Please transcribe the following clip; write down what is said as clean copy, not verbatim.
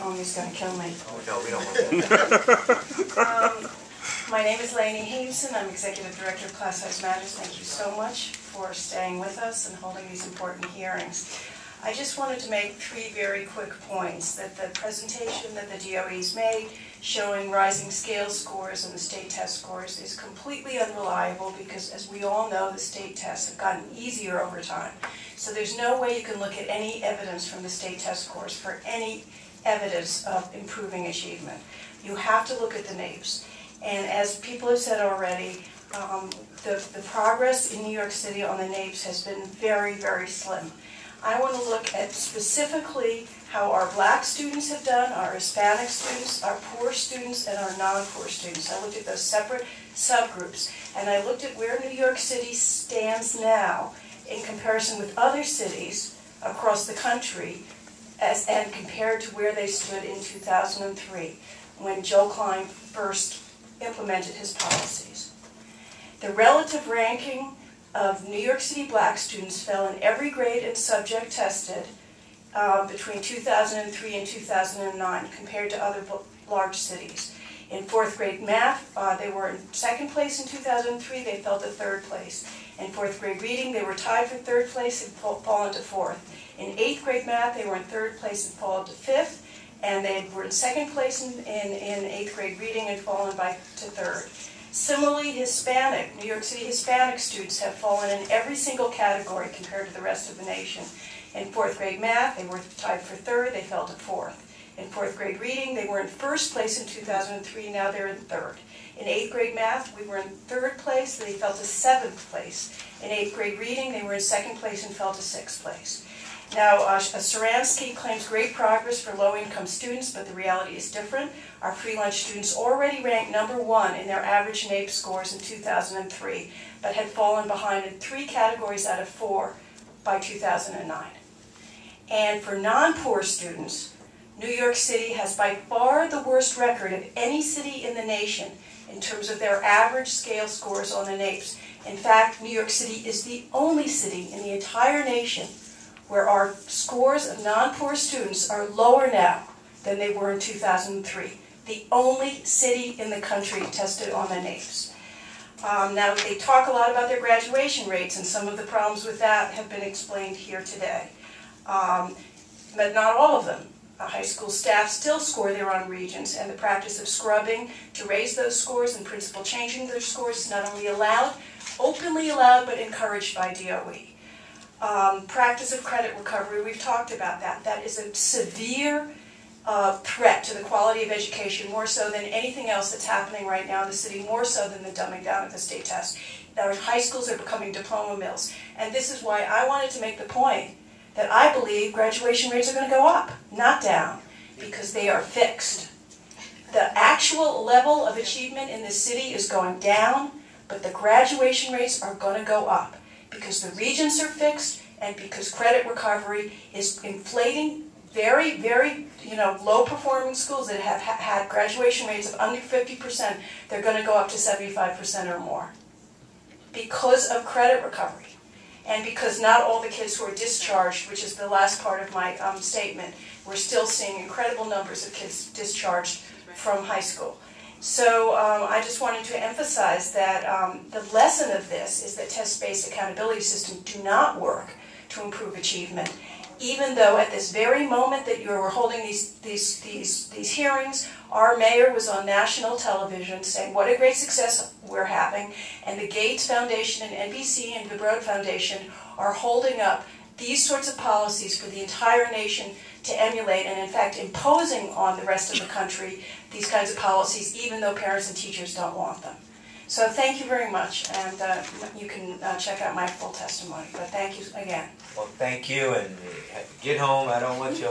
microphone, he's going to kill me. Oh, no, we don't want that. My name is Leonie Haimson. I'm Executive Director of Class Size Matters. Thank you so much for staying with us and holding these important hearings. I just wanted to make three very quick points. That the presentation that the DOE's made showing rising scale scores and the state test scores is completely unreliable because, as we all know, the state tests have gotten easier over time. So there's no way you can look at any evidence from the state test scores for any evidence of improving achievement. You have to look at the NAEPS. And as people have said already, the progress in New York City on the NAEPS has been very, very slim. I want to look at specifically how our black students have done, our Hispanic students, our poor students, and our non-poor students. I looked at those separate subgroups, and I looked at where New York City stands now in comparison with other cities across the country and compared to where they stood in 2003 when Joe Klein first implemented his policies. The relative ranking of New York City black students fell in every grade and subject tested between 2003 and 2009 compared to other large cities. In fourth grade math, they were in second place in 2003, they fell to third place. In fourth grade reading, they were tied for third place and fallen to fourth. In eighth grade math, they were in third place and fallen to fifth. And they were in second place in eighth grade reading and fallen to third. Similarly, New York City Hispanic students have fallen in every single category compared to the rest of the nation. In fourth grade math, they were tied for third, they fell to fourth. In fourth grade reading, they were in first place in 2003, now they're in third. In eighth grade math, we were in third place, they fell to seventh place. In eighth grade reading, they were in second place and fell to sixth place. Now, Saransky claims great progress for low-income students, but the reality is different. Our free lunch students already ranked #1 in their average NAEPS scores in 2003, but had fallen behind in 3 categories out of 4 by 2009. And for non-poor students, New York City has by far the worst record of any city in the nation in terms of their average scale scores on the NAEPS. In fact, New York City is the only city in the entire nation where our scores of non-poor students are lower now than they were in 2003. The only city in the country tested on the NAEPS. Now, they talk a lot about their graduation rates, and some of the problems with that have been explained here today. But not all of them. High school staff still score their own regions, and the practice of scrubbing to raise those scores and principal changing their scores is not only allowed, openly allowed, but encouraged by DOE. Practice of credit recovery, we've talked about that. That is a severe threat to the quality of education, more so than anything else that's happening right now in the city, more so than the dumbing down of the state test. Our high schools are becoming diploma mills. And this is why I wanted to make the point that I believe graduation rates are going to go up, not down, because they are fixed. The actual level of achievement in this city is going down, but the graduation rates are going to go up, because the regions are fixed and because credit recovery is inflating very, very low-performing schools that have had graduation rates of under 50%, they're going to go up to 75% or more because of credit recovery. And because not all the kids who are discharged, which is the last part of my statement, we're still seeing incredible numbers of kids discharged from high school. So I just wanted to emphasize that the lesson of this is that test-based accountability systems do not work to improve achievement, even though at this very moment that you were holding these hearings, our mayor was on national television saying what a great success we're having, and the Gates Foundation and NBC and the Broad Foundation are holding up these sorts of policies for the entire nation to emulate, and in fact imposing on the rest of the country these kinds of policies, even though parents and teachers don't want them. So thank you very much, and you can check out my full testimony. But thank you again. Well, thank you, and get home. I don't want you